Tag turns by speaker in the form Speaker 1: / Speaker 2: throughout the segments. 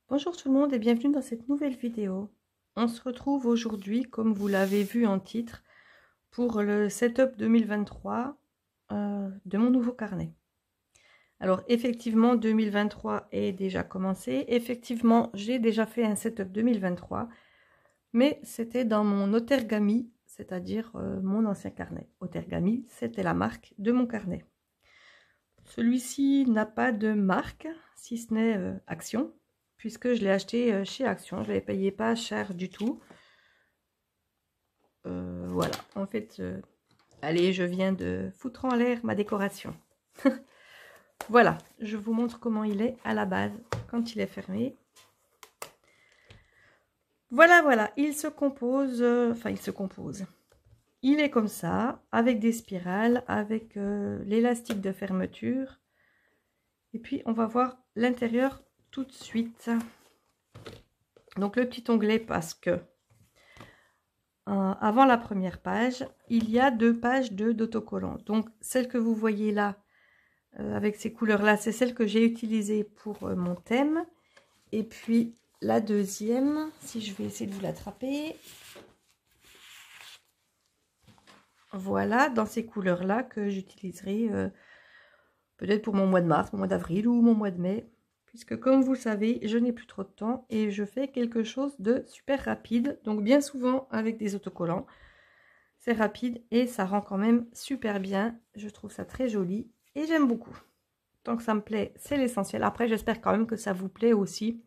Speaker 1: Bonjour tout le monde et bienvenue dans cette nouvelle vidéo. On se retrouve aujourd'hui, comme vous l'avez vu en titre, pour le setup 2023 de mon nouveau carnet. Alors effectivement, 2023 est déjà commencé. Effectivement, j'ai déjà fait un setup 2023, mais c'était dans mon Otergami, c'est-à-dire mon ancien carnet. Otergami, c'était la marque de mon carnet. Celui-ci n'a pas de marque, si ce n'est Action, puisque je l'ai acheté chez Action. Je ne l'avais payé pas cher du tout. Voilà, en fait, allez, je viens de foutre en l'air ma décoration. Voilà, je vous montre comment il est à la base, quand il est fermé. Voilà, voilà, il se compose, il est comme ça, avec des spirales, avec l'élastique de fermeture. Et puis, on va voir l'intérieur tout de suite. Donc, le petit onglet, parce que avant la première page, il y a 2 pages d'autocollants. Donc, celle que vous voyez là, avec ces couleurs-là, c'est celle que j'ai utilisée pour mon thème. Et puis, la deuxième, si je vais essayer de vous l'attraper. Voilà, dans ces couleurs-là que j'utiliserai peut-être pour mon mois de mars, mon mois d'avril ou mon mois de mai. Puisque comme vous le savez, je n'ai plus trop de temps et je fais quelque chose de super rapide. Donc bien souvent avec des autocollants. C'est rapide et ça rend quand même super bien. Je trouve ça très joli et j'aime beaucoup. Tant que ça me plaît, c'est l'essentiel. Après, j'espère quand même que ça vous plaît aussi.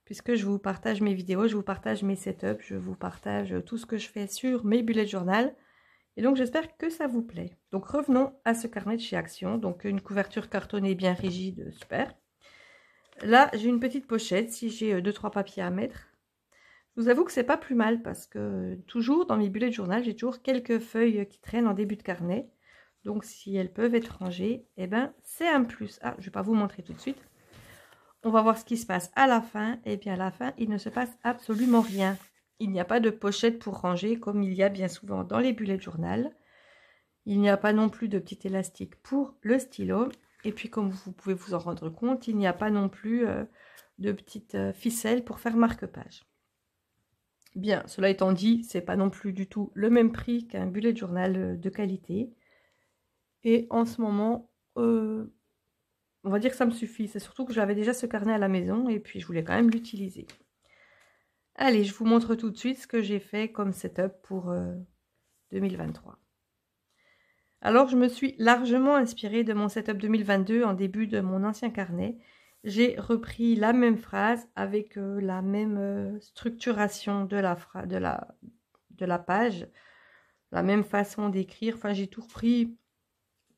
Speaker 1: Puisque je vous partage mes vidéos, je vous partage mes setups, je vous partage tout ce que je fais sur mes bullet journal. Et donc, j'espère que ça vous plaît. Donc, revenons à ce carnet de chez Action. Donc, une couverture cartonnée bien rigide, super. Là, j'ai une petite pochette si j'ai 2-3 papiers à mettre. Je vous avoue que c'est pas plus mal parce que toujours dans mes bullet journal, j'ai toujours quelques feuilles qui traînent en début de carnet. Donc, si elles peuvent être rangées, eh ben, c'est un plus. Ah, je vais pas vous montrer tout de suite. On va voir ce qui se passe à la fin. Et bien, à la fin, il ne se passe absolument rien. Il n'y a pas de pochette pour ranger comme il y a bien souvent dans les bullet journal. Il n'y a pas non plus de petit élastique pour le stylo. Et puis, comme vous pouvez vous en rendre compte, il n'y a pas non plus de petites ficelles pour faire marque-page. Bien, cela étant dit, c'est pas non plus du tout le même prix qu'un bullet journal de qualité. Et en ce moment, on va dire que ça me suffit. C'est surtout que j'avais déjà ce carnet à la maison et puis je voulais quand même l'utiliser. Allez, je vous montre tout de suite ce que j'ai fait comme setup pour 2023. Alors, je me suis largement inspirée de mon setup 2022 en début de mon ancien carnet. J'ai repris la même phrase avec la même structuration de la page, la même façon d'écrire. Enfin, j'ai tout repris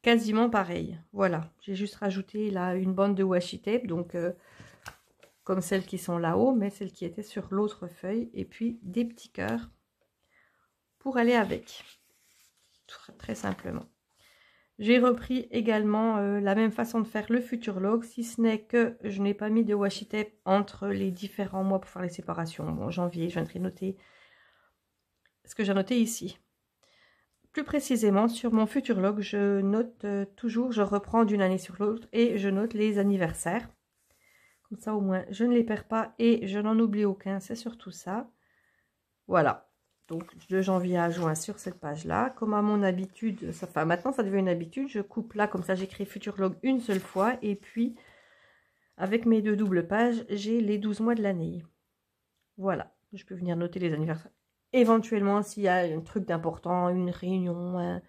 Speaker 1: quasiment pareil. Voilà, j'ai juste rajouté là une bande de washi tape, donc comme celles qui sont là-haut, mais celles qui étaient sur l'autre feuille, et puis des petits cœurs pour aller avec, très simplement. J'ai repris également la même façon de faire le futur log, si ce n'est que je n'ai pas mis de washi tape entre les différents mois pour faire les séparations. Bon, janvier, je viendrai noter ce que j'ai noté ici. Plus précisément, sur mon futur log, je note toujours, je reprends d'une année sur l'autre et je note les anniversaires. Comme ça, au moins, je ne les perds pas et je n'en oublie aucun, c'est surtout ça. Voilà. Donc, de janvier à juin sur cette page-là. Comme à mon habitude, enfin, maintenant ça devient une habitude, je coupe là, comme ça j'écris futur log une seule fois. Et puis, avec mes 2 doubles pages, j'ai les 12 mois de l'année. Voilà, je peux venir noter les anniversaires. Éventuellement, s'il y a un truc d'important, une réunion,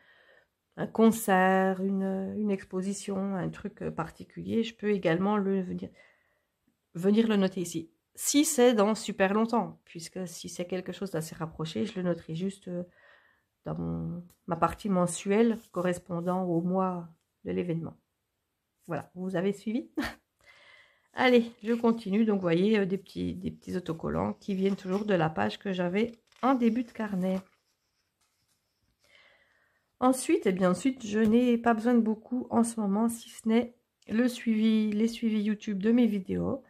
Speaker 1: un concert, une exposition, un truc particulier, je peux également venir le noter ici. Si c'est dans super longtemps, puisque si c'est quelque chose d'assez rapproché, je le noterai juste dans ma partie mensuelle correspondant au mois de l'événement. Voilà, vous avez suivi? Allez, je continue. Donc, vous voyez, des petits autocollants qui viennent toujours de la page que j'avais en début de carnet. Ensuite, je n'ai pas besoin de beaucoup en ce moment, si ce n'est les suivis YouTube de mes vidéos.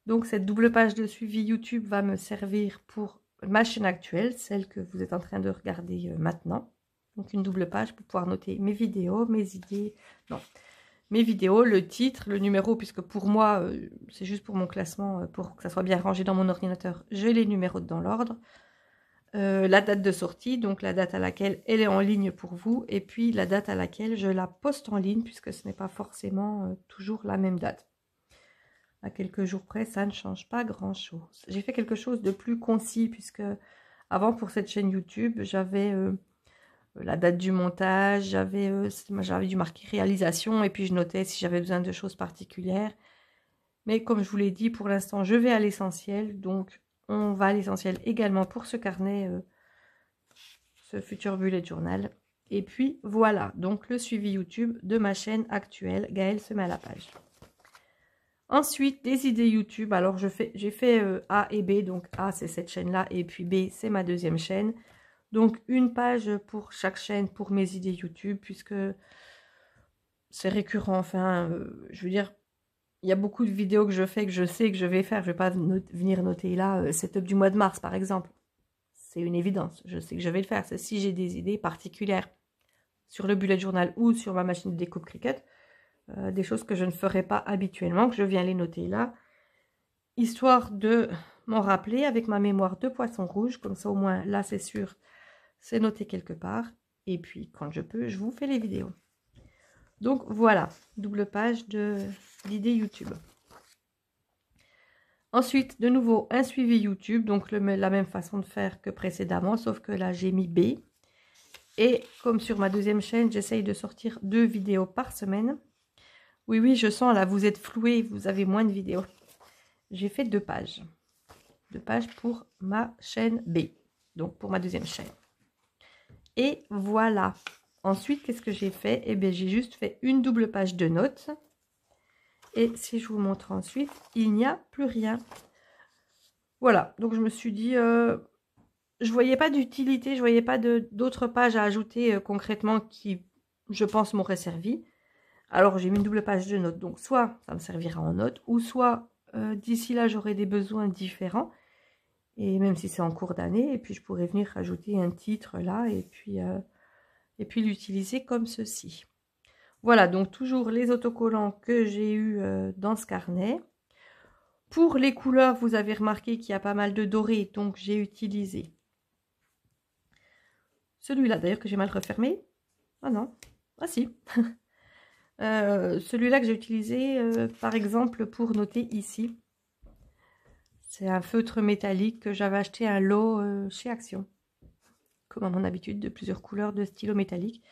Speaker 1: Donc, cette double page de suivi YouTube va me servir pour ma chaîne actuelle, celle que vous êtes en train de regarder maintenant. Donc une double page pour pouvoir noter mes vidéos, mes idées, non, mes vidéos, le titre, le numéro, puisque pour moi, c'est juste pour mon classement, pour que ça soit bien rangé dans mon ordinateur, je les numérote dans l'ordre. La date de sortie, donc la date à laquelle elle est en ligne pour vous, et puis la date à laquelle je la poste en ligne, puisque ce n'est pas forcément toujours la même date. À quelques jours près, ça ne change pas grand-chose. J'ai fait quelque chose de plus concis, puisque avant, pour cette chaîne YouTube, j'avais la date du montage, j'avais dû marquer réalisation, et puis je notais si j'avais besoin de choses particulières. Mais comme je vous l'ai dit, pour l'instant, je vais à l'essentiel, donc on va à l'essentiel également pour ce carnet, ce futur bullet journal. Et puis voilà, donc le suivi YouTube de ma chaîne actuelle, Gaëlle se met à la page. Ensuite, des idées YouTube. Alors j'ai fait A et B, donc A c'est cette chaîne-là, et puis B c'est ma deuxième chaîne. Donc une page pour chaque chaîne pour mes idées YouTube, puisque c'est récurrent. Enfin, je veux dire, il y a beaucoup de vidéos que je fais, que je sais que je vais faire. Je ne vais pas venir noter là, setup du mois de mars par exemple. C'est une évidence, je sais que je vais le faire. Si j'ai des idées particulières sur le bullet journal ou sur ma machine de découpe Cricut, des choses que je ne ferai pas habituellement, que je viens les noter là, histoire de m'en rappeler avec ma mémoire de poisson rouge, comme ça au moins là c'est sûr, c'est noté quelque part, et puis quand je peux, je vous fais les vidéos. Donc voilà, double page d'idées YouTube. Ensuite, de nouveau, un suivi YouTube, donc la même façon de faire que précédemment, sauf que là j'ai mis B. Et comme sur ma deuxième chaîne, j'essaye de sortir 2 vidéos par semaine. Oui, oui, je sens là, vous êtes floués, vous avez moins de vidéos. J'ai fait 2 pages. 2 pages pour ma chaîne B, donc pour ma deuxième chaîne. Et voilà. Ensuite, qu'est-ce que j'ai fait? Eh bien, j'ai juste fait une double page de notes. Et si je vous montre ensuite, il n'y a plus rien. Voilà, donc je me suis dit, je voyais pas d'utilité, je voyais pas d'autres pages à ajouter concrètement qui, je pense, m'auraient servi. Alors, j'ai mis une double page de notes. Donc, soit ça me servira en notes, ou soit d'ici là, j'aurai des besoins différents. Et même si c'est en cours d'année, et puis je pourrais venir rajouter un titre là, et puis l'utiliser comme ceci. Voilà, donc toujours les autocollants que j'ai eu dans ce carnet. Pour les couleurs, vous avez remarqué qu'il y a pas mal de doré, donc j'ai utilisé celui-là, d'ailleurs que j'ai mal refermé. Ah non, ah si. Celui-là que j'ai utilisé, par exemple, pour noter ici. C'est un feutre métallique que j'avais acheté un lot chez Action. Comme à mon habitude, de plusieurs couleurs de stylo métallique.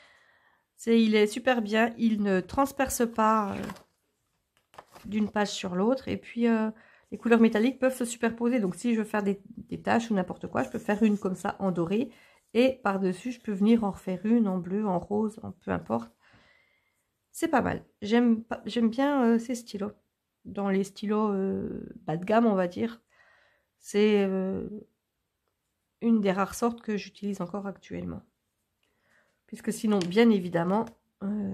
Speaker 1: Il est super bien, il ne transperce pas d'une page sur l'autre. Et puis, les couleurs métalliques peuvent se superposer. Donc, si je veux faire des taches ou n'importe quoi, je peux faire une comme ça en doré. Et par-dessus, je peux venir en refaire une en bleu, en rose, en peu importe. C'est pas mal. J'aime bien ces stylos. Dans les stylos bas de gamme, on va dire. C'est une des rares sortes que j'utilise encore actuellement. Puisque sinon, bien évidemment,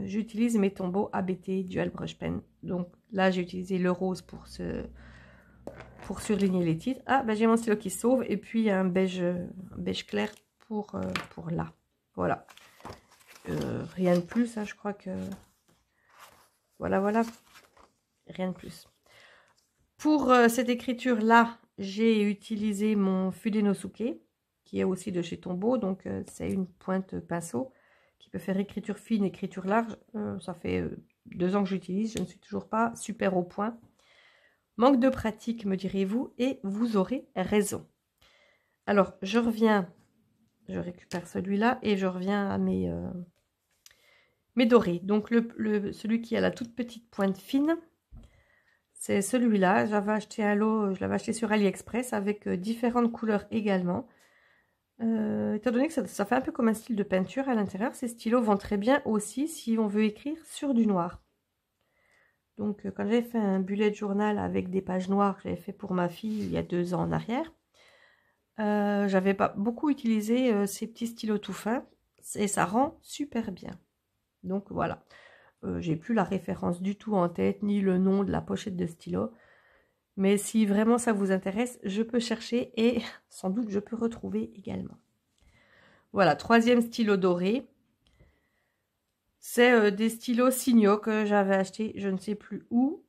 Speaker 1: j'utilise mes tombeaux ABT Dual Brush Pen. Donc là, j'ai utilisé le rose pour surligner les titres. Ah, ben j'ai mon stylo qui se sauve. Et puis un beige clair pour là. Voilà. Rien de plus, hein, je crois que... Voilà. Rien de plus. Pour cette écriture-là, j'ai utilisé mon Fudenosuke, qui est aussi de chez Tombow. Donc, c'est une pointe pinceau qui peut faire écriture fine, écriture large. Ça fait 2 ans que j'utilise. Je ne suis toujours pas super au point. Manque de pratique, me direz-vous, et vous aurez raison. Alors, je reviens, je récupère celui-là et je reviens à mes dorés. Donc, celui qui a la toute petite pointe fine, c'est celui-là. J'avais acheté un lot, je l'avais acheté sur AliExpress avec différentes couleurs également. Étant donné que ça fait un peu comme un style de peinture à l'intérieur, ces stylos vont très bien aussi si on veut écrire sur du noir. Donc, quand j'avais fait un bullet journal avec des pages noires, j'avais fait pour ma fille il y a 2 ans en arrière, j'avais pas beaucoup utilisé ces petits stylos tout fins et ça rend super bien. Donc voilà, j'ai plus la référence du tout en tête, ni le nom de la pochette de stylo. Mais si vraiment ça vous intéresse, je peux chercher et sans doute je peux retrouver également. Voilà, troisième stylo doré. C'est des stylos Signo que j'avais acheté, je ne sais plus où.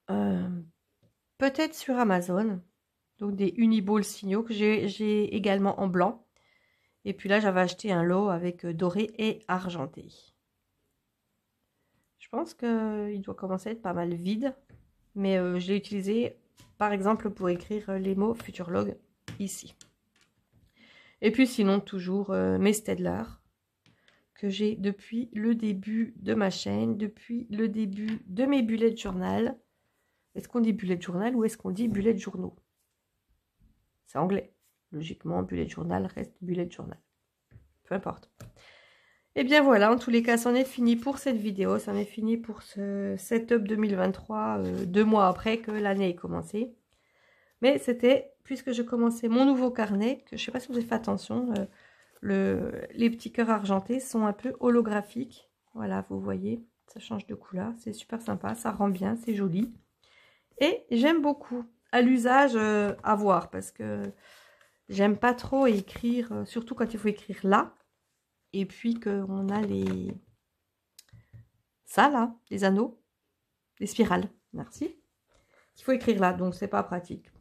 Speaker 1: Peut-être sur Amazon. Donc des Uniball Signo que j'ai également en blanc. Et puis là, j'avais acheté un lot avec doré et argenté. Je pense qu'il doit commencer à être pas mal vide. Mais je l'ai utilisé, par exemple, pour écrire les mots Futurlog ici. Et puis sinon, toujours mes Staedtler que j'ai depuis le début de ma chaîne, depuis le début de mes bullet journal. Est-ce qu'on dit bullet journal ou est-ce qu'on dit bullet journaux? C'est anglais. Logiquement, bullet journal reste bullet journal. Peu importe. Et bien voilà, en tous les cas, c'en est fini pour cette vidéo. C'en est fini pour ce setup 2023, 2 mois après que l'année ait commencé. Mais c'était, puisque je commençais mon nouveau carnet, que je ne sais pas si vous avez fait attention, les petits cœurs argentés sont un peu holographiques. Voilà, vous voyez, ça change de couleur. C'est super sympa, ça rend bien, c'est joli. Et j'aime beaucoup. À l'usage, à voir, parce que j'aime pas trop écrire, surtout quand il faut écrire là. Et puis qu'on a ça là, les anneaux, les spirales, merci. Il faut écrire là, donc c'est pas pratique.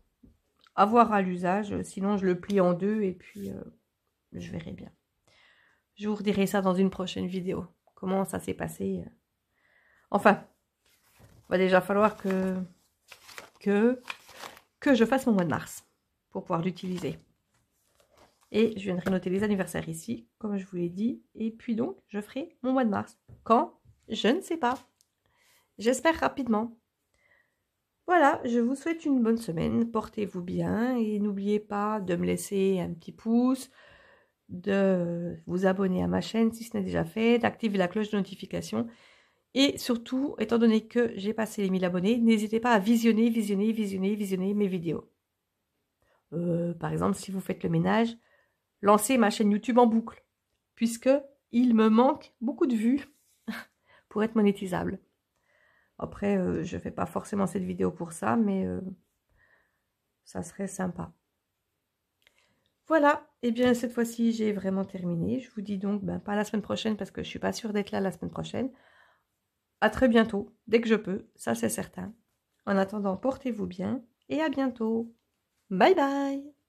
Speaker 1: À voir à l'usage, sinon je le plie en deux et puis je verrai bien. Je vous redirai ça dans une prochaine vidéo. Comment ça s'est passé. Enfin, il va déjà falloir que je fasse mon mois de mars pour pouvoir l'utiliser. Et je viendrai noter les anniversaires ici, comme je vous l'ai dit. Et puis donc, je ferai mon mois de mars. Quand? Je ne sais pas. J'espère rapidement. Voilà, je vous souhaite une bonne semaine. Portez-vous bien et n'oubliez pas de me laisser un petit pouce, de vous abonner à ma chaîne si ce n'est déjà fait, d'activer la cloche de notification. Et surtout, étant donné que j'ai passé les 1000 abonnés, n'hésitez pas à visionner mes vidéos. Par exemple, si vous faites le ménage, lancez ma chaîne YouTube en boucle, puisque il me manque beaucoup de vues pour être monétisable. Après, je ne fais pas forcément cette vidéo pour ça, mais ça serait sympa. Voilà, et bien cette fois-ci, j'ai vraiment terminé. Je vous dis donc, pas la semaine prochaine, parce que je ne suis pas sûre d'être là la semaine prochaine. À très bientôt, dès que je peux, ça c'est certain. En attendant, portez-vous bien, et à bientôt. Bye bye!